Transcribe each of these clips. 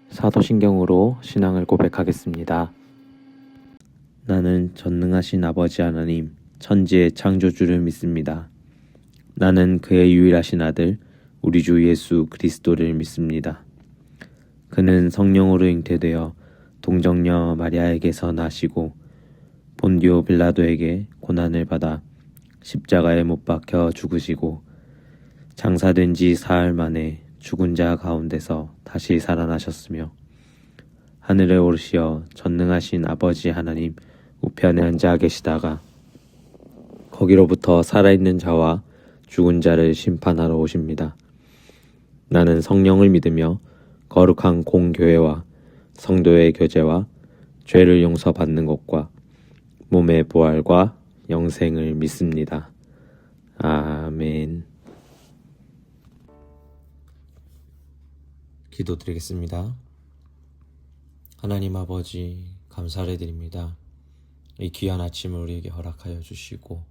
사도신경으로 신앙을 고백하겠습니다. 나는 전능하신 아버지 하나님, 천지의 창조주를 믿습니다. 나는 그의 유일하신 아들, 우리 주 예수 그리스도를 믿습니다. 그는 성령으로 잉태되어 동정녀 마리아에게서 나시고 본디오 빌라도에게 고난을 받아 십자가에 못 박혀 죽으시고 장사된 지 사흘 만에 죽은 자 가운데서 다시 살아나셨으며 하늘에 오르시어 전능하신 아버지 하나님 우편에 앉아 계시다가 거기로부터 살아있는 자와 죽은 자를 심판하러 오십니다. 나는 성령을 믿으며 거룩한 공교회와 성도의 교제와 죄를 용서받는 것과 몸의 부활과 영생을 믿습니다. 아멘. 기도드리겠습니다. 하나님 아버지, 감사를 드립니다. 이 귀한 아침을 우리에게 허락하여 주시고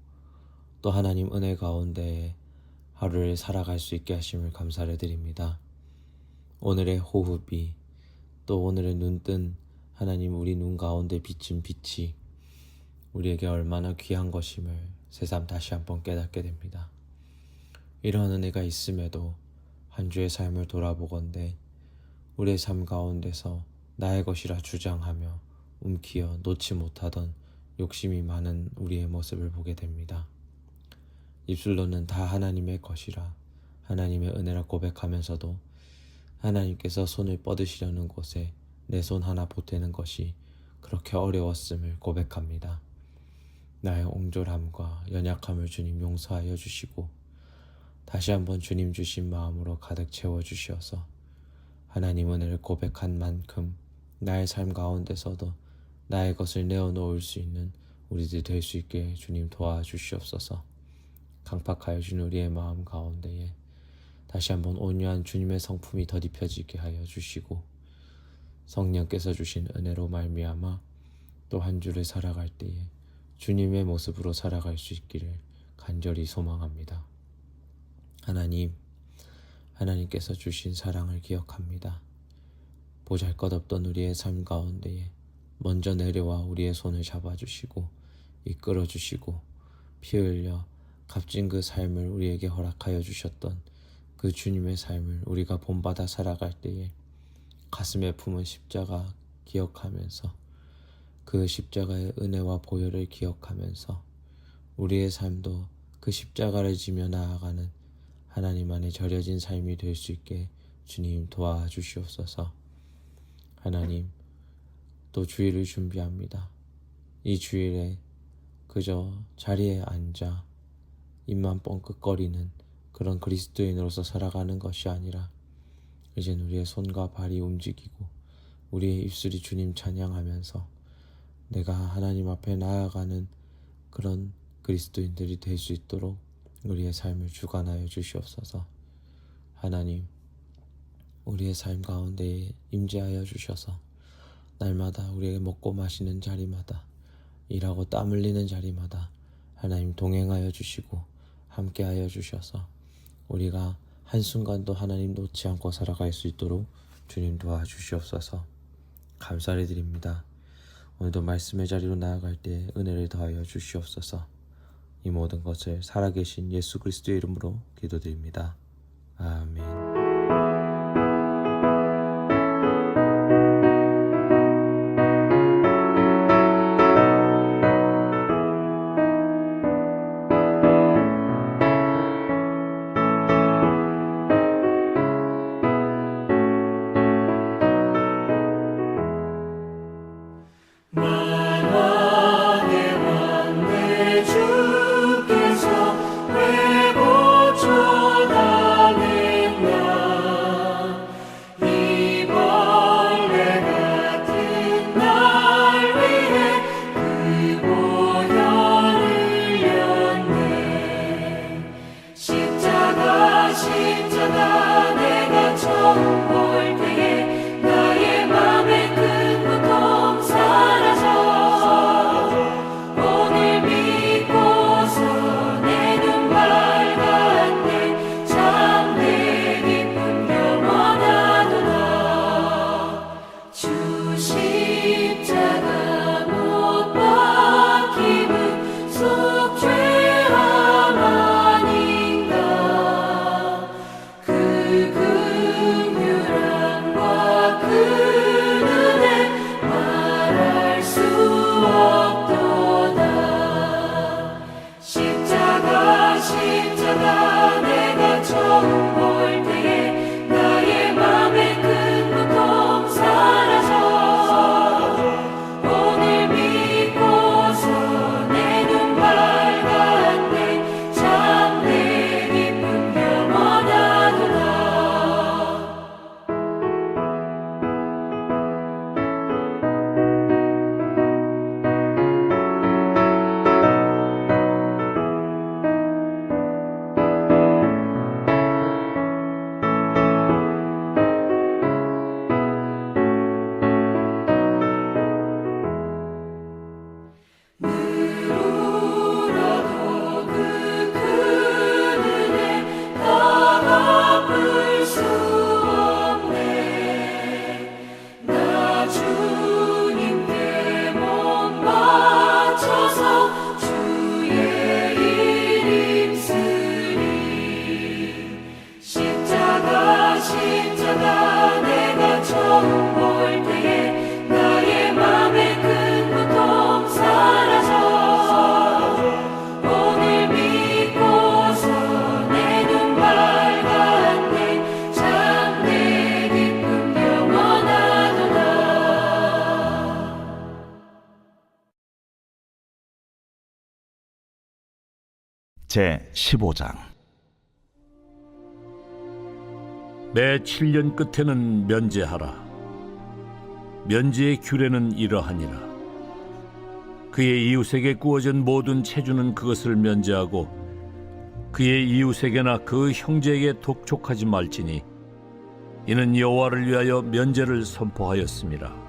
또 하나님 은혜 가운데 하루를 살아갈 수 있게 하심을 감사를 드립니다. 오늘의 호흡이 또 오늘의 눈뜬 하나님 우리 눈 가운데 비친 빛이 우리에게 얼마나 귀한 것임을 새삼 다시 한번 깨닫게 됩니다. 이런 은혜가 있음에도 한 주의 삶을 돌아보건대 우리의 삶 가운데서 나의 것이라 주장하며 움키어 놓지 못하던 욕심이 많은 우리의 모습을 보게 됩니다. 입술로는 다 하나님의 것이라 하나님의 은혜라 고백하면서도 하나님께서 손을 뻗으시려는 곳에 내 손 하나 보태는 것이 그렇게 어려웠음을 고백합니다. 나의 옹졸함과 연약함을 주님 용서하여 주시고 다시 한번 주님 주신 마음으로 가득 채워주시어서 하나님 은혜를 고백한 만큼 나의 삶 가운데서도 나의 것을 내어놓을 수 있는 우리들 될 수 있게 주님 도와주시옵소서. 강팍하여 준 우리의 마음 가운데에 다시 한번 온유한 주님의 성품이 더딥혀지게 하여 주시고 성령께서 주신 은혜로 말미암아 또 한 주를 살아갈 때에 주님의 모습으로 살아갈 수 있기를 간절히 소망합니다. 하나님께서 주신 사랑을 기억합니다. 보잘것없던 우리의 삶 가운데에 먼저 내려와 우리의 손을 잡아주시고 이끌어주시고 피 흘려 값진 그 삶을 우리에게 허락하여 주셨던 그 주님의 삶을 우리가 본받아 살아갈 때에 가슴에 품은 십자가 기억하면서 그 십자가의 은혜와 보혈을 기억하면서 우리의 삶도 그 십자가를 지며 나아가는 하나님 안에 절여진 삶이 될 수 있게 주님 도와주시옵소서. 하나님, 또 주일을 준비합니다. 이 주일에 그저 자리에 앉아 입만 뻥끗거리는 그런 그리스도인으로서 살아가는 것이 아니라 이젠 우리의 손과 발이 움직이고 우리의 입술이 주님 찬양하면서 내가 하나님 앞에 나아가는 그런 그리스도인들이 될 수 있도록 우리의 삶을 주관하여 주시옵소서. 하나님, 우리의 삶 가운데에 임재하여 주셔서 날마다 우리에게 먹고 마시는 자리마다 일하고 땀 흘리는 자리마다 하나님 동행하여 주시고 함께하여 주셔서 우리가 한순간도 하나님 놓지 않고 살아갈 수 있도록 주님 도와주시옵소서. 감사를 드립니다. 오늘도 말씀의 자리로 나아갈 때 은혜를 더하여 주시옵소서. 이 모든 것을 살아계신 예수 그리스도의 이름으로 기도드립니다. 아멘. 제15장. 매 7년 끝에는 면제하라. 면제의 규례는 이러하니라. 그의 이웃에게 구워진 모든 체주는 그것을 면제하고 그의 이웃에게나 그 형제에게 독촉하지 말지니 이는 여호와를 위하여 면제를 선포하였음이라.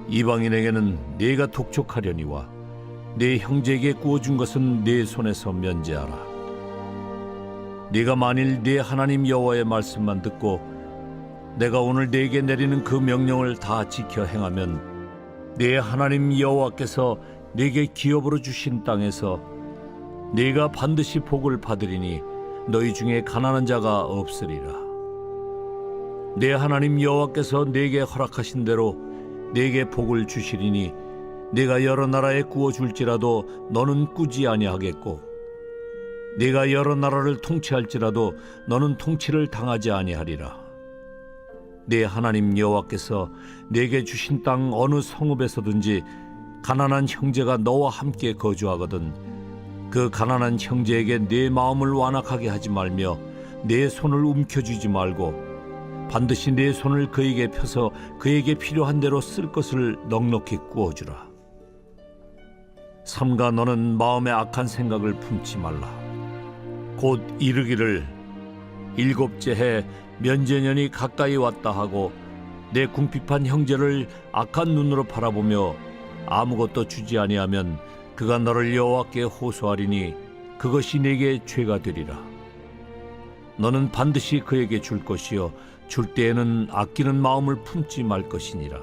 이방인에게는 네가 독촉하려니와 네 형제에게 구워준 것은 네 손에서 면제하라. 네가 만일 네 하나님 여호와의 말씀만 듣고 내가 오늘 네게 내리는 그 명령을 다 지켜 행하면 네 하나님 여호와께서 네게 기업으로 주신 땅에서 네가 반드시 복을 받으리니 너희 중에 가난한 자가 없으리라. 네 하나님 여호와께서 네게 허락하신 대로 네게 복을 주시리니 네가 여러 나라에 구워 줄지라도 너는 꾸지 아니하겠고 네가 여러 나라를 통치할지라도 너는 통치를 당하지 아니하리라. 네 하나님 여호와께서 네게 주신 땅 어느 성읍에서든지 가난한 형제가 너와 함께 거주하거든 그 가난한 형제에게 네 마음을 완악하게 하지 말며 네 손을 움켜쥐지 말고 반드시 네 손을 그에게 펴서 그에게 필요한 대로 쓸 것을 넉넉히 구워주라. 삼가 너는 마음에 악한 생각을 품지 말라. 곧 이르기를 일곱째 해 면제년이 가까이 왔다 하고 내 궁핍한 형제를 악한 눈으로 바라보며 아무것도 주지 아니하면 그가 너를 여호와께 호소하리니 그것이 네게 죄가 되리라. 너는 반드시 그에게 줄 것이요 줄 때에는 아끼는 마음을 품지 말 것이니라.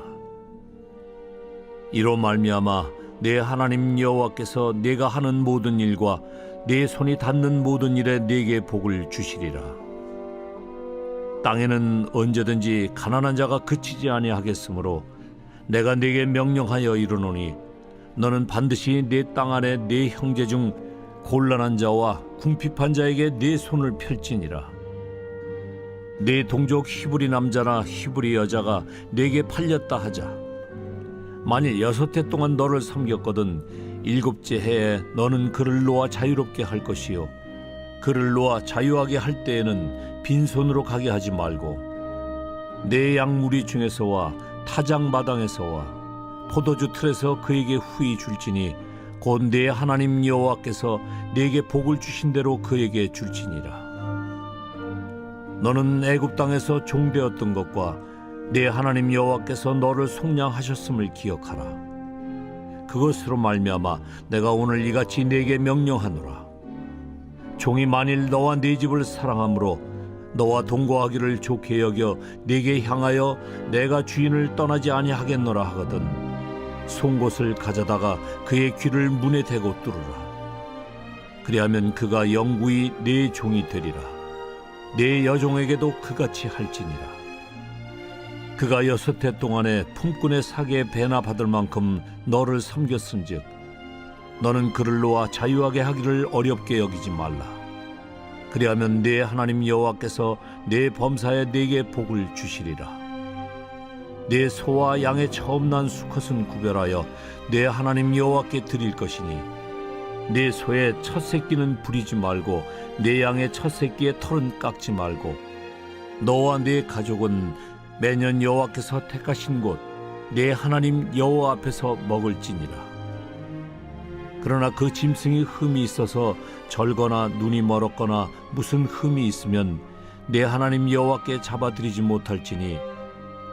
이로 말미암아 내 하나님 여호와께서 네가 하는 모든 일과 네 손이 닿는 모든 일에 네게 복을 주시리라. 땅에는 언제든지 가난한 자가 그치지 아니하겠으므로 내가 네게 명령하여 이르노니 너는 반드시 네 땅 안에 네 형제 중 곤란한 자와 궁핍한 자에게 네 손을 펼지니라. 네 동족 히브리 남자나 히브리 여자가 네게 팔렸다 하자. 만일 6해 동안 너를 섬겼거든 7째 해에 너는 그를 놓아 자유롭게 할 것이요 그를 놓아 자유하게 할 때에는 빈손으로 가게 하지 말고 내 양무리 중에서와 타작 마당에서와 포도주 틀에서 그에게 후히 줄지니 곧 내 하나님 여호와께서 네게 복을 주신 대로 그에게 줄지니라. 너는 애굽 땅에서 종되었던 것과 내 하나님 여호와께서 너를 속량하셨음을 기억하라. 그것으로 말미암아 내가 오늘 이같이 네게 명령하노라. 종이 만일 너와 네 집을 사랑함으로 너와 동거하기를 좋게 여겨 네게 향하여 내가 주인을 떠나지 아니하겠노라 하거든 송곳을 가져다가 그의 귀를 문에 대고 뚫으라. 그리하면 그가 영구히 네 종이 되리라. 네 여종에게도 그같이 할지니라. 그가 6해 동안에 품꾼의 사기에 배나 받을 만큼 너를 섬겼은즉 너는 그를 놓아 자유하게 하기를 어렵게 여기지 말라. 그리하면 네 하나님 여호와께서 네 범사에 네게 복을 주시리라. 네 소와 양의 처음 난 수컷은 구별하여 네 하나님 여호와께 드릴 것이니 네 소의 첫 새끼는 부리지 말고 네 양의 첫 새끼의 털은 깎지 말고 너와 네 가족은 매년 여호와께서 택하신 곳 내 하나님 여호와 앞에서 먹을지니라. 그러나 그 짐승이 흠이 있어서 절거나 눈이 멀었거나 무슨 흠이 있으면 내 하나님 여호와께 잡아드리지 못할지니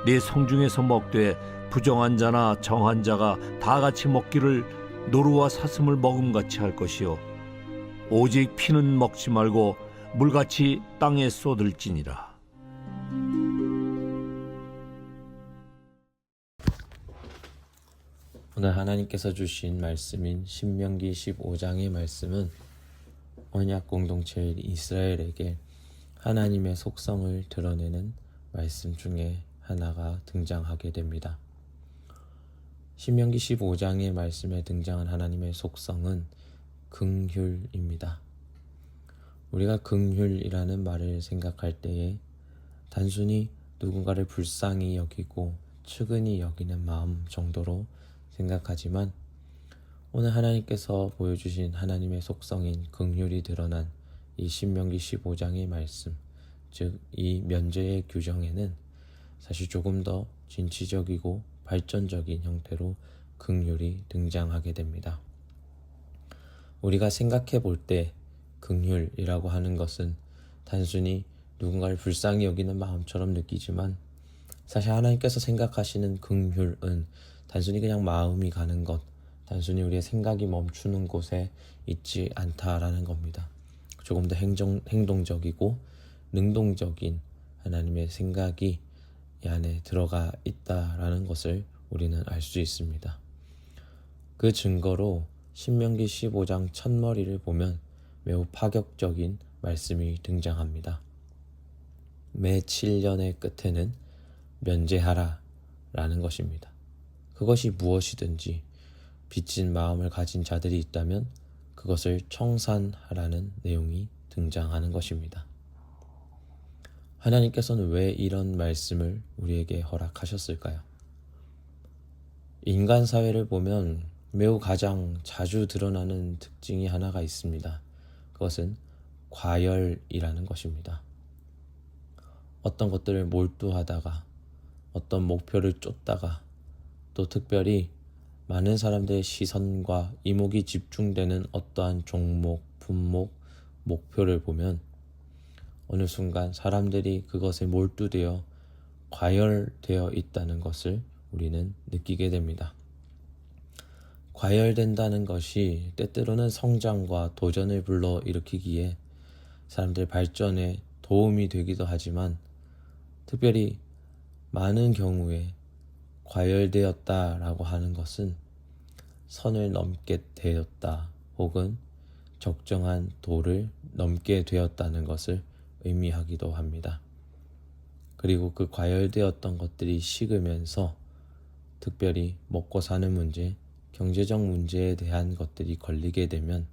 네 성중에서 먹되 부정한 자나 정한 자가 다 같이 먹기를 노루와 사슴을 먹음같이 할 것이요 오직 피는 먹지 말고 물같이 땅에 쏟을지니라. 오늘 하나님께서 주신 말씀인 신명기 15장의 말씀은 언약 공동체인 이스라엘에게 하나님의 속성을 드러내는 말씀 중에 하나가 등장하게 됩니다. 신명기 15장의 말씀에 등장한 하나님의 속성은 긍휼입니다. 우리가 긍휼이라는 말을 생각할 때에 단순히 누군가를 불쌍히 여기고 측은히 여기는 마음 정도로 생각하지만 오늘 하나님께서 보여주신 하나님의 속성인 긍휼이 드러난 이 신명기 15장의 말씀, 즉 이 면제의 규정에는 사실 조금 더 진취적이고 발전적인 형태로 긍휼이 등장하게 됩니다. 우리가 생각해 볼 때 긍휼이라고 하는 것은 단순히 누군가를 불쌍히 여기는 마음처럼 느끼지만, 사실 하나님께서 생각하시는 긍휼은 단순히 그냥 마음이 가는 것, 단순히 우리의 생각이 멈추는 곳에 있지 않다라는 겁니다. 조금 더 행동적이고 능동적인 하나님의 생각이 이 안에 들어가 있다라는 것을 우리는 알 수 있습니다. 그 증거로 신명기 15장 첫머리를 보면 매우 파격적인 말씀이 등장합니다. 매 7년의 끝에는 면제하라 라는 것입니다. 그것이 무엇이든지 빚진 마음을 가진 자들이 있다면 그것을 청산하라는 내용이 등장하는 것입니다. 하나님께서는 왜 이런 말씀을 우리에게 허락하셨을까요? 인간 사회를 보면 매우 가장 자주 드러나는 특징이 하나가 있습니다. 그것은 과열이라는 것입니다. 어떤 것들을 몰두하다가, 어떤 목표를 쫓다가, 또 특별히 많은 사람들의 시선과 이목이 집중되는 어떠한 종목, 품목, 목표를 보면 어느 순간 사람들이 그것에 몰두되어 과열되어 있다는 것을 우리는 느끼게 됩니다. 과열된다는 것이 때때로는 성장과 도전을 불러일으키기에 사람들의 발전에 도움이 되기도 하지만, 특별히 많은 경우에 과열되었다라고 하는 것은 선을 넘게 되었다, 혹은 적정한 도를 넘게 되었다는 것을 의미하기도 합니다. 그리고 그 과열되었던 것들이 식으면서 특별히 먹고 사는 문제, 경제적 문제에 대한 것들이 걸리게 되면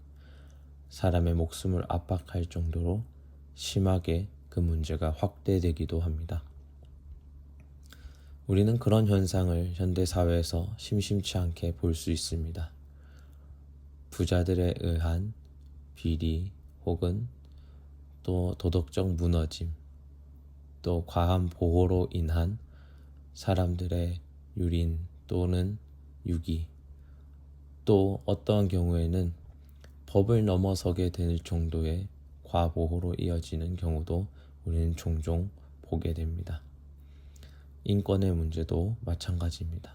사람의 목숨을 압박할 정도로 심하게 그 문제가 확대되기도 합니다. 우리는 그런 현상을 현대사회에서 심심치 않게 볼 수 있습니다. 부자들에 의한 비리, 혹은 또 도덕적 무너짐, 또 과한 보호로 인한 사람들의 유린 또는 유기, 또 어떠한 경우에는 법을 넘어서게 될 정도의 과보호로 이어지는 경우도 우리는 종종 보게 됩니다. 인권의 문제도 마찬가지입니다.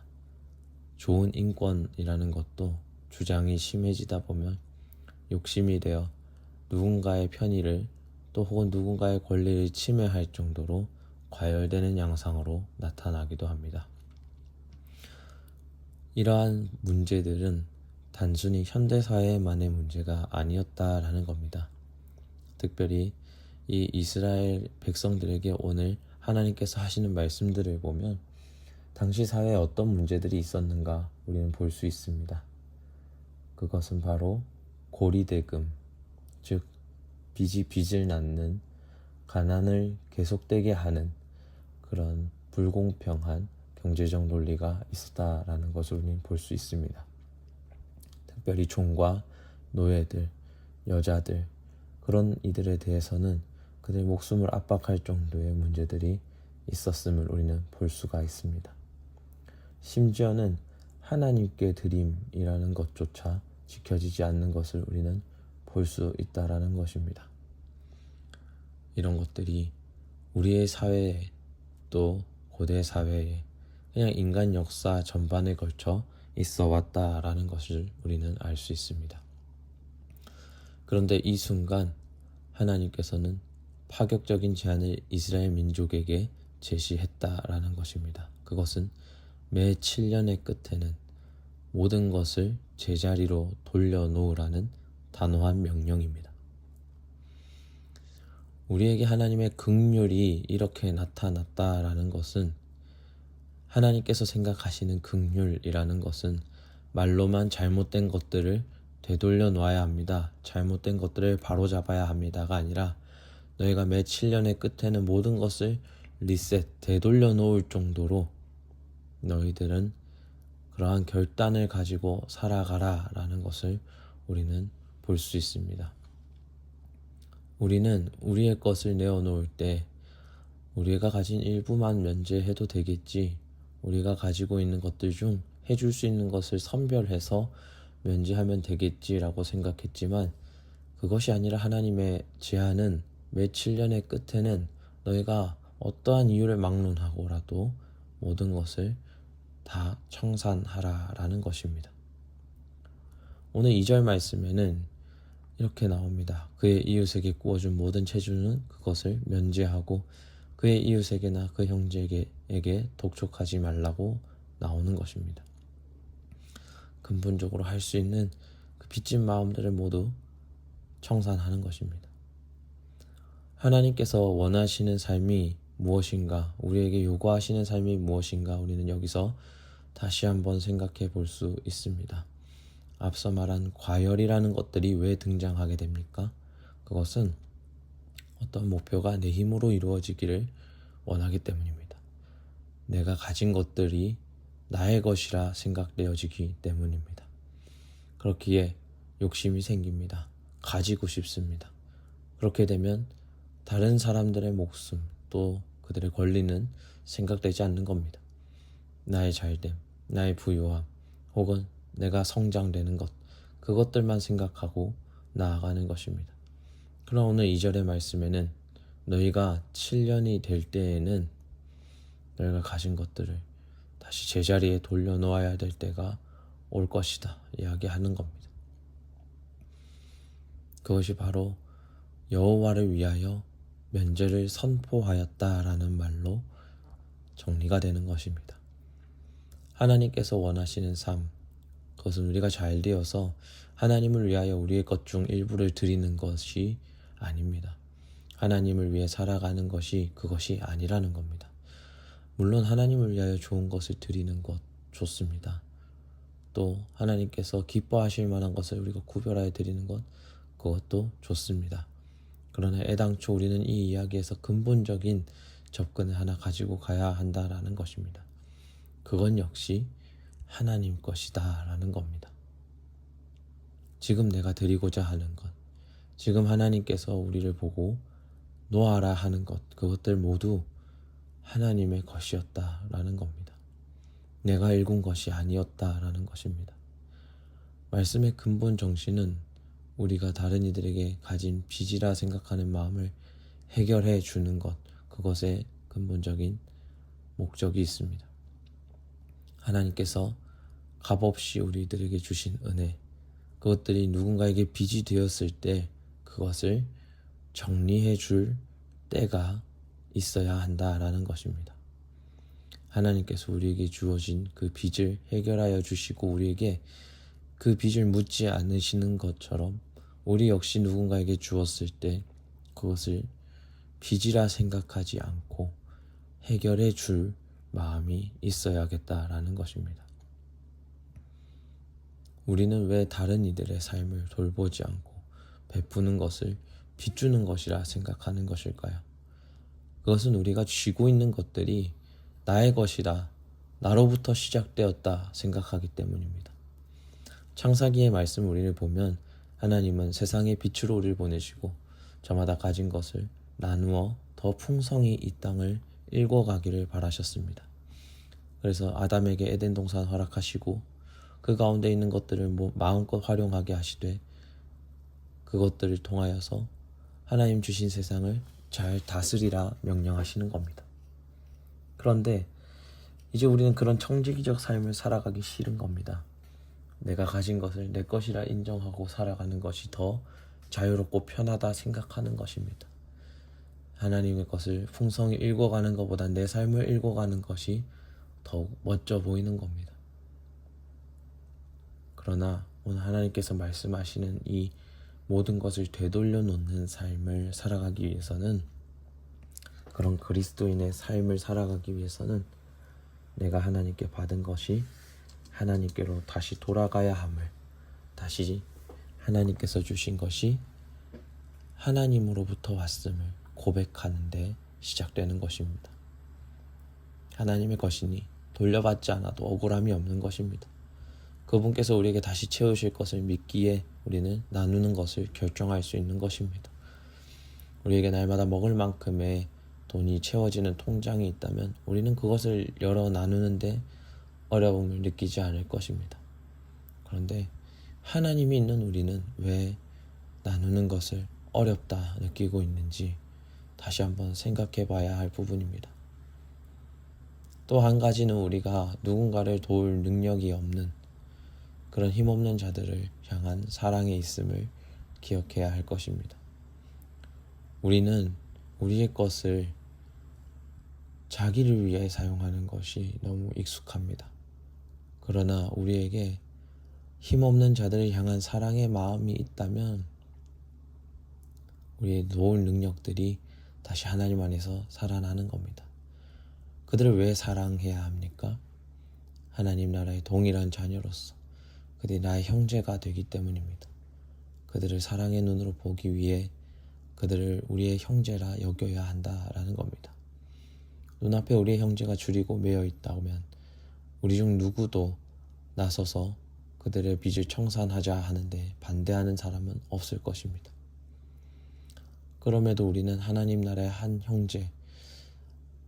좋은 인권이라는 것도 주장이 심해지다 보면 욕심이 되어 누군가의 편의를, 또 혹은 누군가의 권리를 침해할 정도로 과열되는 양상으로 나타나기도 합니다. 이러한 문제들은 단순히 현대사회만의 문제가 아니었다라는 겁니다. 특별히 이 이스라엘 백성들에게 오늘 하나님께서 하시는 말씀들을 보면 당시 사회에 어떤 문제들이 있었는가 우리는 볼 수 있습니다. 그것은 바로 고리대금, 즉 빚이 빚을 낳는, 가난을 계속되게 하는 그런 불공평한 경제적 논리가 있었다라는 것을 우리는 볼 수 있습니다. 특별히 종과 노예들, 여자들, 그런 이들에 대해서는 그들의 목숨을 압박할 정도의 문제들이 있었음을 우리는 볼 수가 있습니다. 심지어는 하나님께 드림이라는 것조차 지켜지지 않는 것을 우리는 볼 수 있다라는 것입니다. 이런 것들이 우리의 사회에, 또 고대 사회에, 그냥 인간 역사 전반에 걸쳐 있어 왔다라는 것을 우리는 알 수 있습니다. 그런데 이 순간 하나님께서는 파격적인 제안을 이스라엘 민족에게 제시했다라는 것입니다. 그것은 매 7년의 끝에는 모든 것을 제자리로 돌려놓으라는 단호한 명령입니다. 우리에게 하나님의 긍휼이 이렇게 나타났다라는 것은, 하나님께서 생각하시는 긍휼이라는 것은 말로만 잘못된 것들을 되돌려 놓아야 합니다, 잘못된 것들을 바로잡아야 합니다가 아니라, 너희가 매 7년의 끝에는 모든 것을 리셋, 되돌려 놓을 정도로 너희들은 그러한 결단을 가지고 살아가라라는 것을 우리는 볼 수 있습니다. 우리는 우리의 것을 내어놓을 때 우리가 가진 일부만 면제해도 되겠지, 우리가 가지고 있는 것들 중 해줄 수 있는 것을 선별해서 면제하면 되겠지라고 생각했지만, 그것이 아니라 하나님의 제안은 매 7년의 끝에는 너희가 어떠한 이유를 막론하고라도 모든 것을 다 청산하라라는 것입니다. 오늘 2절 말씀에는 이렇게 나옵니다. 그의 이웃에게 구워준 모든 채주는 그것을 면제하고 그의 이웃에게나 그 형제에게 독촉하지 말라고 나오는 것입니다. 근본적으로 할 수 있는 그 빚진 마음들을 모두 청산하는 것입니다. 하나님께서 원하시는 삶이 무엇인가, 우리에게 요구하시는 삶이 무엇인가, 우리는 여기서 다시 한번 생각해 볼 수 있습니다. 앞서 말한 과열이라는 것들이 왜 등장하게 됩니까? 그것은 어떤 목표가 내 힘으로 이루어지기를 원하기 때문입니다. 내가 가진 것들이 나의 것이라 생각되어지기 때문입니다. 그렇기에 욕심이 생깁니다. 가지고 싶습니다. 그렇게 되면 다른 사람들의 목숨, 또 그들의 권리는 생각되지 않는 겁니다. 나의 잘됨, 나의 부유함, 혹은 내가 성장되는 것, 그것들만 생각하고 나아가는 것입니다. 그러나 오늘 2절의 말씀에는 너희가 7년이 될 때에는 너희가 가진 것들을 다시 제자리에 돌려놓아야 될 때가 올 것이다 이야기하는 겁니다. 그것이 바로 여호와를 위하여 면제를 선포하였다라는 말로 정리가 되는 것입니다. 하나님께서 원하시는 삶, 그것은 우리가 잘 되어서 하나님을 위하여 우리의 것 중 일부를 드리는 것이 아닙니다. 하나님을 위해 살아가는 것이 그것이 아니라는 겁니다. 물론 하나님을 위하여 좋은 것을 드리는 것 좋습니다. 또 하나님께서 기뻐하실 만한 것을 우리가 구별하여 드리는 것, 그것도 좋습니다. 그러나 애당초 우리는 이 이야기에서 근본적인 접근을 하나 가지고 가야 한다라는 것입니다. 그건 역시 하나님 것이다 라는 겁니다. 지금 내가 드리고자 하는 것, 지금 하나님께서 우리를 보고 놓아라 하는 것, 그것들 모두 하나님의 것이었다라는 겁니다. 내가 일군 것이 아니었다라는 것입니다. 말씀의 근본 정신은 우리가 다른 이들에게 가진 빚이라 생각하는 마음을 해결해 주는 것, 그것에 근본적인 목적이 있습니다. 하나님께서 값없이 우리들에게 주신 은혜, 그것들이 누군가에게 빚이 되었을 때 그것을 정리해 줄 때가 있어야 한다라는 것입니다. 하나님께서 우리에게 주어진 그 빚을 해결하여 주시고 우리에게 그 빚을 묻지 않으시는 것처럼 우리 역시 누군가에게 주었을 때 그것을 빚이라 생각하지 않고 해결해 줄 마음이 있어야겠다라는 것입니다. 우리는 왜 다른 이들의 삶을 돌보지 않고 베푸는 것을 비추는 것이라 생각하는 것일까요? 그것은 우리가 쥐고 있는 것들이 나의 것이다, 나로부터 시작되었다 생각하기 때문입니다. 창사기의 말씀 우리를 보면 하나님은 세상의 빛으로 우리를 보내시고 저마다 가진 것을 나누어 더 풍성히 이 땅을 읽어가기를 바라셨습니다. 그래서 아담에게 에덴 동산 허락하시고 그 가운데 있는 것들을 마음껏 활용하게 하시되 그것들을 통하여서 하나님 주신 세상을 잘 다스리라 명령하시는 겁니다. 그런데 이제 우리는 그런 청지기적 삶을 살아가기 싫은 겁니다. 내가 가진 것을 내 것이라 인정하고 살아가는 것이 더 자유롭고 편하다 생각하는 것입니다. 하나님의 것을 풍성히 읽어가는 것보다 내 삶을 읽어가는 것이 더욱 멋져 보이는 겁니다. 그러나 오늘 하나님께서 말씀하시는 이 모든 것을 되돌려 놓는 삶을 살아가기 위해서는, 그런 그리스도인의 삶을 살아가기 위해서는 내가 하나님께 받은 것이 하나님께로 다시 돌아가야 함을, 다시 하나님께서 주신 것이 하나님으로부터 왔음을 고백하는 데 시작되는 것입니다. 하나님의 것이니 돌려받지 않아도 억울함이 없는 것입니다. 그분께서 우리에게 다시 채우실 것을 믿기에 우리는 나누는 것을 결정할 수 있는 것입니다. 우리에게 날마다 먹을 만큼의 돈이 채워지는 통장이 있다면 우리는 그것을 열어 나누는데 어려움을 느끼지 않을 것입니다. 그런데 하나님이 있는 우리는 왜 나누는 것을 어렵다 느끼고 있는지 다시 한번 생각해 봐야 할 부분입니다. 또 한 가지는 우리가 누군가를 도울 능력이 없는 그런 힘없는 자들을 향한 사랑에 있음을 기억해야 할 것입니다. 우리는 우리의 것을 자기를 위해 사용하는 것이 너무 익숙합니다. 그러나 우리에게 힘없는 자들을 향한 사랑의 마음이 있다면 우리의 도울 능력들이 다시 하나님 안에서 살아나는 겁니다. 그들을 왜 사랑해야 합니까? 하나님 나라의 동일한 자녀로서 그들이 나의 형제가 되기 때문입니다. 그들을 사랑의 눈으로 보기 위해 그들을 우리의 형제라 여겨야 한다라는 겁니다. 눈앞에 우리의 형제가 줄이고 매여 있다면 우리 중 누구도 나서서 그들의 빚을 청산하자 하는데 반대하는 사람은 없을 것입니다. 그럼에도 우리는 하나님 나라의 한 형제,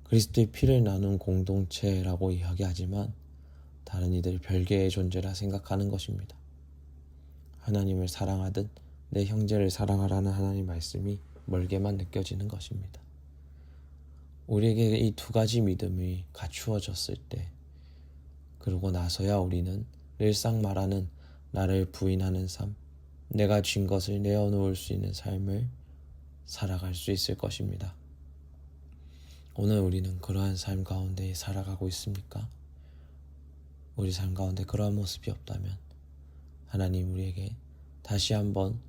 그리스도의 피를 나눈 공동체라고 이야기하지만 다른 이들 별개의 존재라 생각하는 것입니다. 하나님을 사랑하듯 내 형제를 사랑하라는 하나님의 말씀이 멀게만 느껴지는 것입니다. 우리에게 이 두 가지 믿음이 갖추어졌을 때 그러고 나서야 우리는 일상 말하는 나를 부인하는 삶, 내가 쥔 것을 내어놓을 수 있는 삶을 살아갈 수 있을 것입니다. 오늘 우리는 그러한 삶 가운데 살아가고 있습니까? 우리 삶 가운데 그러한 모습이 없다면 하나님 우리에게 다시 한번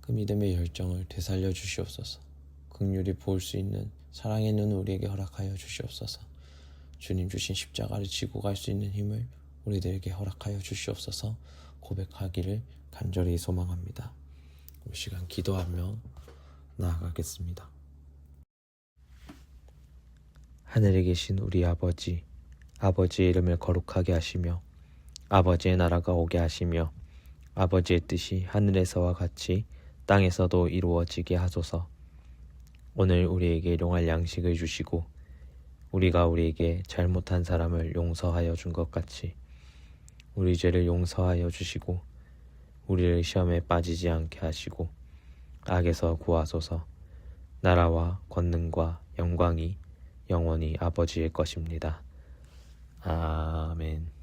그 믿음의 열정을 되살려 주시옵소서. 긍휼히 볼 수 있는 사랑의 눈을 우리에게 허락하여 주시옵소서. 주님 주신 십자가를 지고 갈 수 있는 힘을 우리들에게 허락하여 주시옵소서. 고백하기를 간절히 소망합니다. 이 시간 기도하며 나아가겠습니다. 하늘에 계신 우리 아버지, 아버지의 이름을 거룩하게 하시며 아버지의 나라가 오게 하시며 아버지의 뜻이 하늘에서와 같이 땅에서도 이루어지게 하소서. 오늘 우리에게 일용할 양식을 주시고 우리가 우리에게 잘못한 사람을 용서하여 준 것 같이 우리 죄를 용서하여 주시고 우리를 시험에 빠지지 않게 하시고 악에서 구하소서. 나라와 권능과 영광이 영원히 아버지의 것입니다. 아멘.